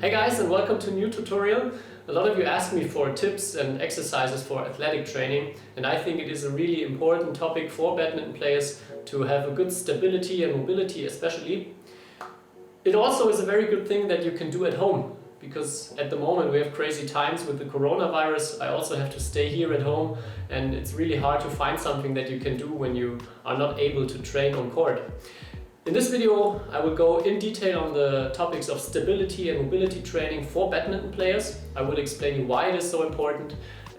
Hey guys, and welcome to a new tutorial. A lot of you asked me for tips and exercises for athletic training, and I think it is a really important topic for badminton players to have a good stability and mobility especially. It also is a very good thing that you can do at home, because at the moment we have crazy times with the coronavirus. I also have to stay here at home, and it's really hard to find something that you can do when you are not able to train on court. In this video I will go in detail on the topics of stability and mobility training for badminton players. I will explain you why it is so important,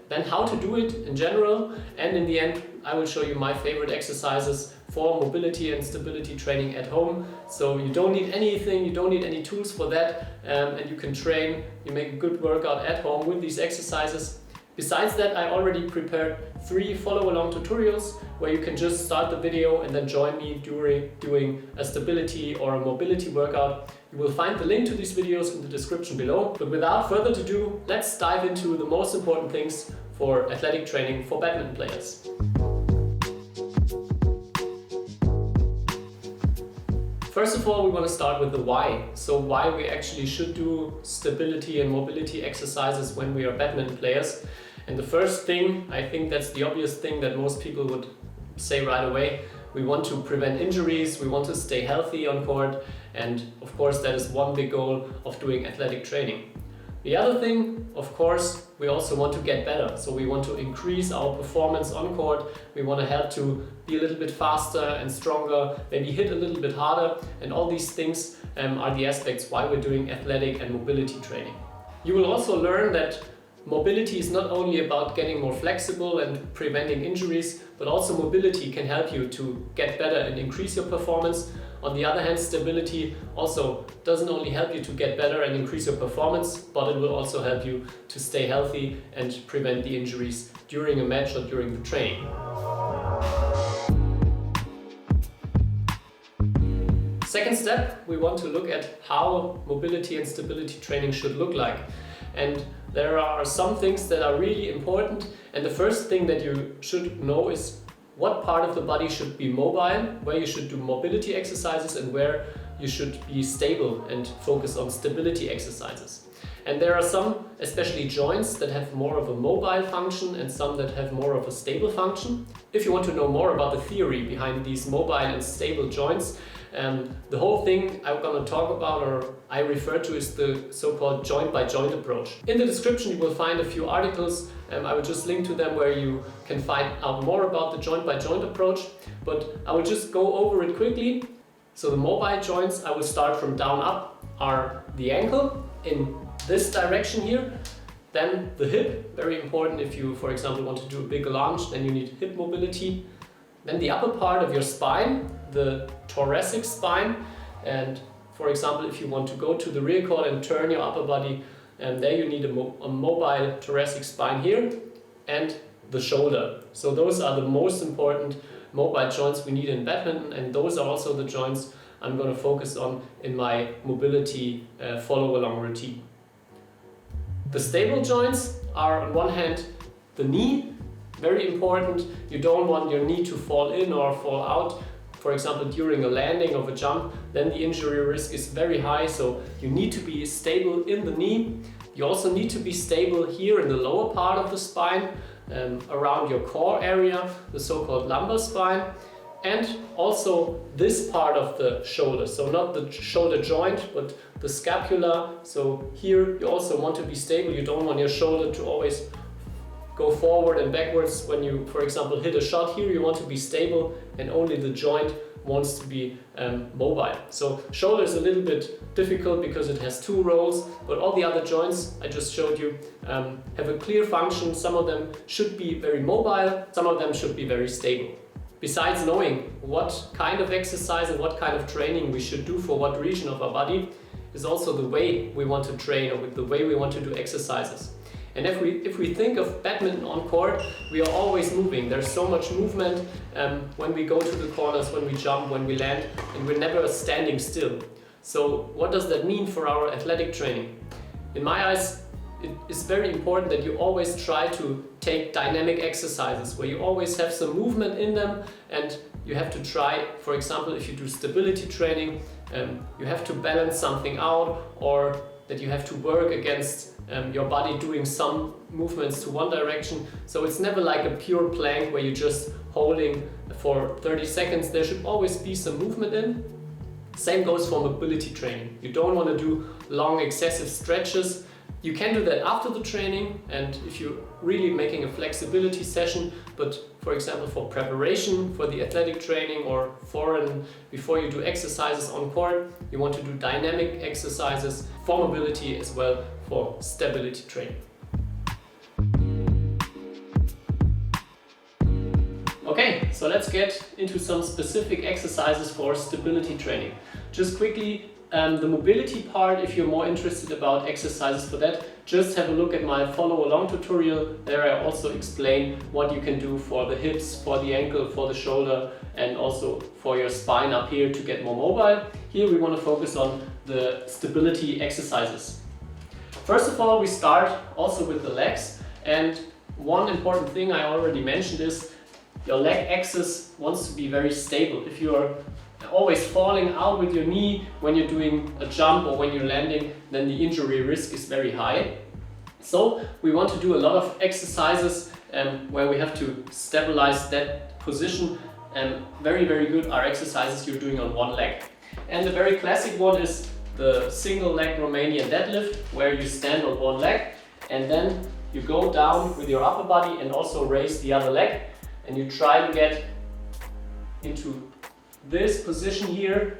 then how to do it in general, and in the end I will show you my favorite exercises for mobility and stability training at home. So you don't need anything, you don't need any tools for that, and you can train, you make a good workout at home with these exercises. Besides that, I already prepared 3 follow-along tutorials where you can just start the video and then join me during doing a stability or a mobility workout. You will find the link to these videos in the description below. But without further ado, let's dive into the most important things for athletic training for badminton players. First of all, we want to start with the why. So why we actually should do stability and mobility exercises when we are badminton players. And the first thing, I think that's the obvious thing that most people would say right away. We want to prevent injuries, we want to stay healthy on court, and of course that is one big goal of doing athletic training. The other thing, of course, we also want to get better. So we want to increase our performance on court. We want to help to be a little bit faster and stronger, maybe hit a little bit harder. And all these things are the aspects why we're doing athletic and mobility training. You will also learn that mobility is not only about getting more flexible and preventing injuries, but also mobility can help you to get better and increase your performance. On the other hand, stability also doesn't only help you to get better and increase your performance, but it will also help you to stay healthy and prevent the injuries during a match or during the training. Second step, we want to look at how mobility and stability training should look like. And there are some things that are really important, and the first thing that you should know is what part of the body should be mobile, where you should do mobility exercises, and where you should be stable and focus on stability exercises. And there are some, especially joints, that have more of a mobile function and some that have more of a stable function. If you want to know more about the theory behind these mobile and stable joints, the whole thing I'm going to talk about, or I refer to, is the so-called joint-by-joint approach. In the description you will find a few articles. I will just link to them where you can find out more about the joint-by-joint approach, but I will just go over it quickly. So the mobile joints, I will start from down up, are the ankle in this direction here, then the hip, very important if you, for example, want to do a big lunge, then you need hip mobility. Then the upper part of your spine, the thoracic spine, and for example, if you want to go to the rear cord and turn your upper body, there you need a mobile thoracic spine here, and the shoulder. So those are the most important mobile joints we need in badminton, and those are also the joints I'm going to focus on in my mobility follow-along routine. The stable joints are on one hand the knee, very important. You don't want your knee to fall in or fall out. For example, during a landing of a jump, then the injury risk is very high, so you need to be stable in the knee. You also need to be stable here in the lower part of the spine, around your core area, the so-called lumbar spine, and also this part of the shoulder. So not the shoulder joint, but the scapula. So here you also want to be stable. You don't want your shoulder to always go forward and backwards when you, for example, hit a shot. Here you want to be stable, and only the joint wants to be mobile. So shoulder is a little bit difficult because it has 2 roles, but all the other joints I just showed you have a clear function. Some of them should be very mobile, some of them should be very stable. Besides knowing what kind of exercise and what kind of training we should do for what region of our body, is also the way we want to train, or with the way we want to do exercises. And if we think of badminton on court, we are always moving. There's so much movement when we go to the corners, when we jump, when we land, and we're never standing still. So what does that mean for our athletic training? In my eyes, it is very important that you always try to take dynamic exercises where you always have some movement in them, and you have to try, for example, if you do stability training, you have to balance something out, or that you have to work against your body doing some movements to one direction. So it's never like a pure plank where you're just holding for 30 seconds. There should always be some movement in. Same goes for mobility training. You don't want to do long excessive stretches. You can do that after the training and if you're really making a flexibility session, but for example for preparation for the athletic training or before you do exercises on court, you want to do dynamic exercises for mobility as well for stability training. Okay, so let's get into some specific exercises for stability training. Just quickly, the mobility part, if you're more interested about exercises for that, just have a look at my follow along tutorial. There I also explain what you can do for the hips, for the ankle, for the shoulder, and also for your spine up here to get more mobile. Here we want to focus on the stability exercises. First of all, we start also with the legs, and one important thing I already mentioned is your leg axis wants to be very stable. If you're always falling out with your knee when you're doing a jump or when you're landing, then the injury risk is very high. So we want to do a lot of exercises where we have to stabilize that position, and very good are exercises you're doing on one leg. And the very classic one is the single leg Romanian deadlift, where you stand on one leg and then you go down with your upper body and also raise the other leg, and you try to get into this position here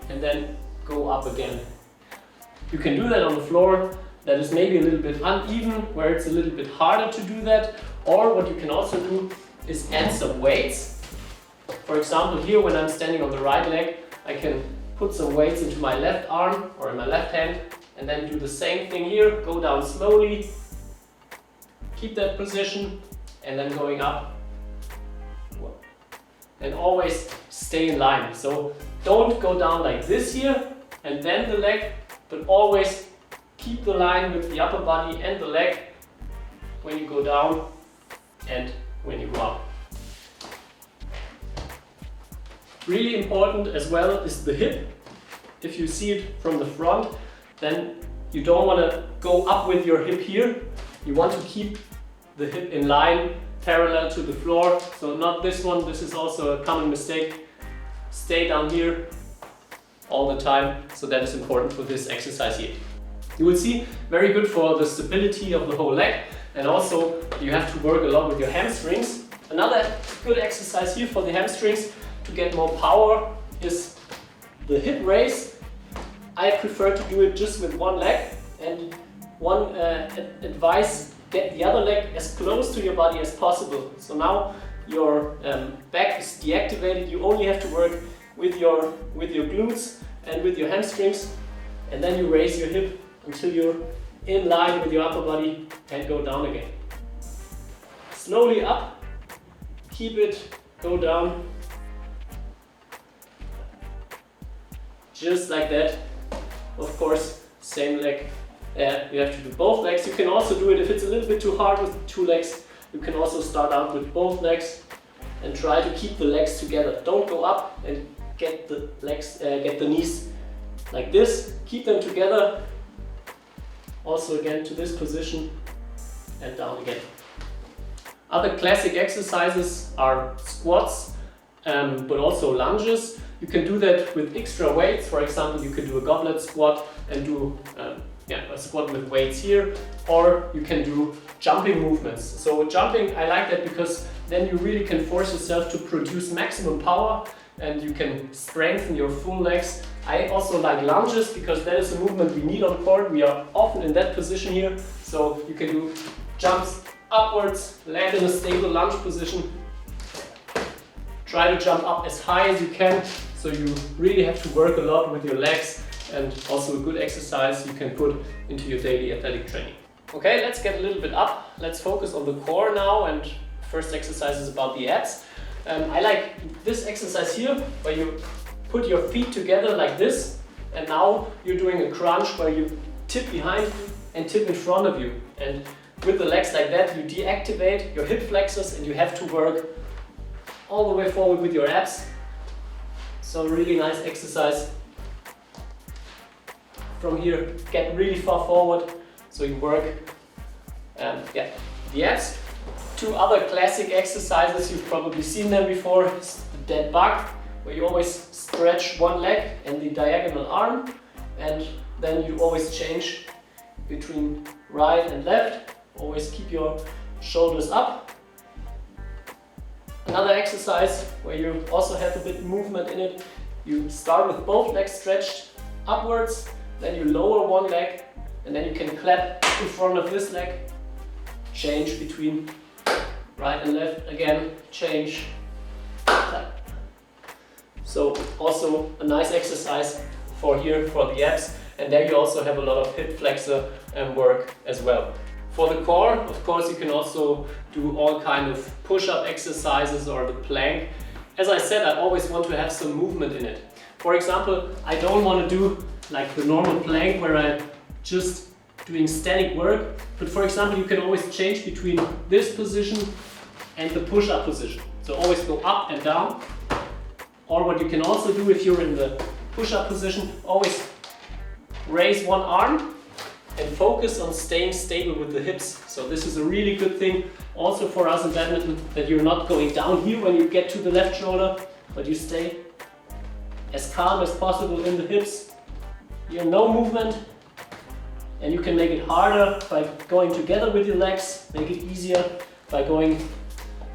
and then go up again. You can do that on the floor. That is maybe a little bit uneven, where it's a little bit harder to do that. Or what you can also do is add some weights. For example, here when I'm standing on the right leg, I can put some weights into my left arm or in my left hand and then do the same thing here. Go down slowly, keep that position, and then going up. And always stay in line. So don't go down like this here and then the leg, but always keep the line with the upper body and the leg when you go down and when you go up. Really important as well is the hip. If you see it from the front, then you don't want to go up with your hip here. You want to keep the hip in line, parallel to the floor. So not this one, this is also a common mistake. Stay down here all the time. So that is important for this exercise here. You will see, very good for the stability of the whole leg, and also you have to work a lot with your hamstrings. Another good exercise here for the hamstrings to get more power is the hip raise. I prefer to do it just with one leg, and one advice: get the other leg as close to your body as possible. So now your back is deactivated. You only have to work with your glutes and with your hamstrings, and then you raise your hip until you're in line with your upper body and go down again. Slowly up, keep it, go down. Just like that. Of course, same leg. You have to do both legs. You can also do it if it's a little bit too hard with 2 legs. You can also start out with both legs and try to keep the legs together. Don't go up and get the legs, get the knees like this. Keep them together. Also again to this position and down again. Other classic exercises are squats, but also lunges. You can do that with extra weights. For example, you can do a goblet squat and do a squat with weights here, or you can do jumping movements. So jumping, I like that because then you really can force yourself to produce maximum power and you can strengthen your full legs. I also like lunges because that is a movement we need on court. We are often in that position here. So you can do jumps upwards, land in a stable lunge position. Try to jump up as high as you can. So you really have to work a lot with your legs, and also a good exercise you can put into your daily athletic training. Okay, let's get a little bit up. Let's focus on the core now, and first exercise is about the abs. I like this exercise here where you put your feet together like this, and now you're doing a crunch where you tip behind you and tip in front of you. And with the legs like that, you deactivate your hip flexors and you have to work all the way forward with your abs. So really nice exercise from here, get really far forward, so you work the abs. Two other classic exercises, you've probably seen them before, is the dead bug, where you always stretch one leg and the diagonal arm, and then you always change between right and left. Always keep your shoulders up. Another exercise where you also have a bit of movement in it. You start with both legs stretched upwards, then you lower one leg, and then you can clap in front of this leg. Change between right and left, again, change, clap. So also a nice exercise for here, for the abs, and there you also have a lot of hip flexor work as well. For the core, of course, you can also do all kind of push-up exercises or the plank. As I said, I always want to have some movement in it. For example, I don't want to do like the normal plank where I'm just doing static work, but for example, you can always change between this position and the push-up position. So always go up and down. Or what you can also do if you're in the push-up position, always raise one arm and focus on staying stable with the hips. So this is a really good thing also for us in badminton, that you're not going down here when you get to the left shoulder, but you stay as calm as possible in the hips. You have no movement, and you can make it harder by going together with your legs, make it easier by going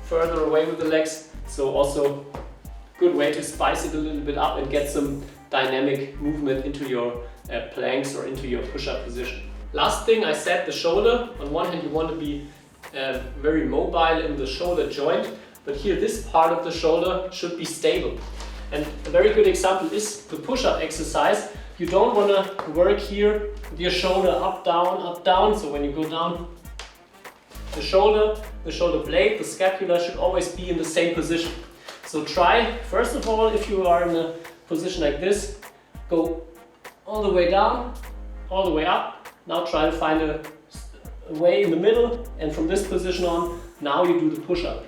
further away with the legs. So also good way to spice it a little bit up and get some dynamic movement into your planks or into your push-up position. Last thing, I said the shoulder. On one hand you want to be very mobile in the shoulder joint, but here this part of the shoulder should be stable. And a very good example is the push-up exercise. You don't want to work here with your shoulder up, down. So when you go down, the shoulder blade, the scapula should always be in the same position. So try, first of all, if you are in a position like this, go all the way down, all the way up. Now try to find a way in the middle, and from this position on, now you do the push-up.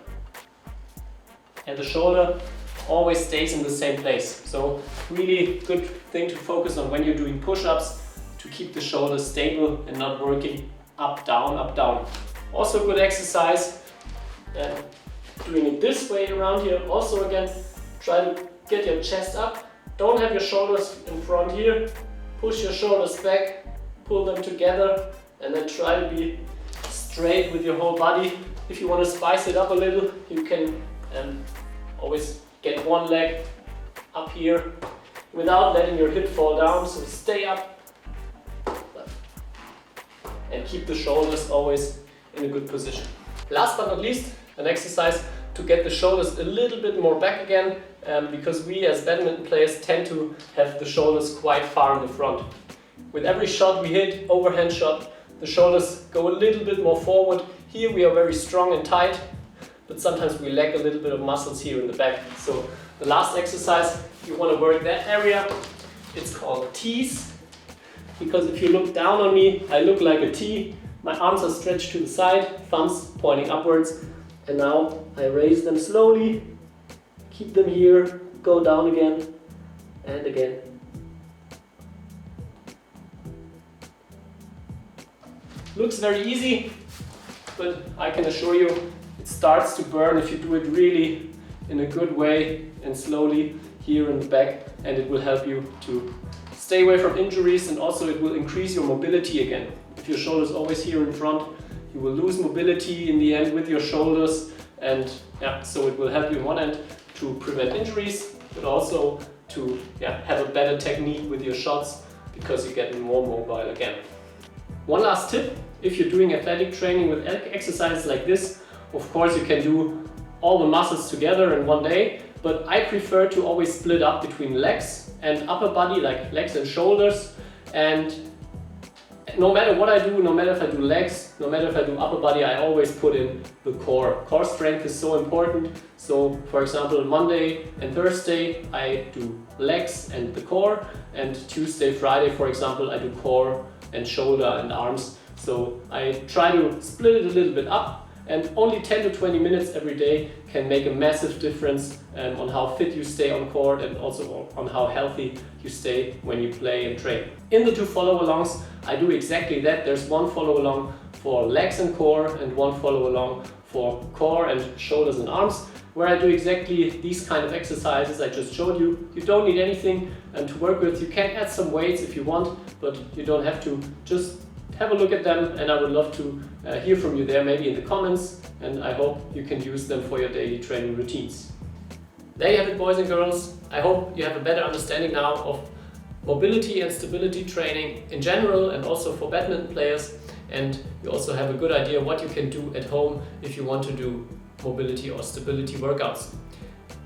And the shoulder always stays in the same place. So really good thing to focus on when you're doing push-ups, to keep the shoulder stable and not working up, down, up, down. Also good exercise, doing it this way around here. Also again, try to get your chest up. Don't have your shoulders in front here. Push your shoulders back, pull them together, and then try to be straight with your whole body. If you want to spice it up a little, you can always get one leg up here without letting your hip fall down. So stay up and keep the shoulders always in a good position. Last but not least, an exercise to get the shoulders a little bit more back again, because we as badminton players tend to have the shoulders quite far in the front. With every shot we hit, overhand shot, the shoulders go a little bit more forward. Here we are very strong and tight, but sometimes we lack a little bit of muscles here in the back. So the last exercise, you want to work that area. It's called T's, because if you look down on me, I look like a T. My arms are stretched to the side, thumbs pointing upwards, and now I raise them slowly, keep them here, go down again, and again. Looks very easy, but I can assure you it starts to burn if you do it really in a good way and slowly here in the back, and it will help you to stay away from injuries, and also it will increase your mobility again. If your shoulder's always here in front, you will lose mobility in the end with your shoulders, and so it will help you on one end to prevent injuries, but also to have a better technique with your shots, because you get more mobile again. One last tip, if you're doing athletic training with exercises like this, of course you can do all the muscles together in one day, but I prefer to always split up between legs and upper body, like legs and shoulders. And no matter what I do, no matter if I do legs, no matter if I do upper body, I always put in the core. Core strength is so important. So for example, Monday and Thursday I do legs and the core, and Tuesday, Friday, for example, I do core and shoulder and arms. So I try to split it a little bit up, and only 10 to 20 minutes every day can make a massive difference on how fit you stay on court and also on how healthy you stay when you play and train. In the 2 follow-alongs, I do exactly that. There's one follow-along for legs and core and one follow-along for core and shoulders and arms, where I do exactly these kind of exercises I just showed you. You don't need anything to work with. You can add some weights if you want, but you don't have to. Just have a look at them, and I would love to hear from you there, maybe in the comments, and I hope you can use them for your daily training routines. There you have it, boys and girls. I hope you have a better understanding now of mobility and stability training in general and also for badminton players, and you also have a good idea what you can do at home if you want to do mobility or stability workouts.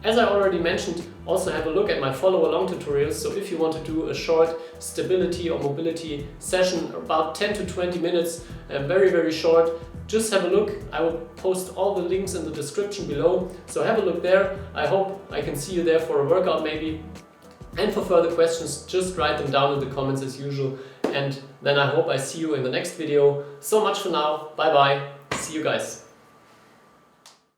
As I already mentioned, also have a look at my follow-along tutorials, so if you want to do a short stability or mobility session, about 10 to 20 minutes, very short, just have a look. I will post all the links in the description below, so have a look there. I hope I can see you there for a workout maybe. And for further questions, just write them down in the comments as usual, and then I hope I see you in the next video. So much for now, bye bye, see you guys.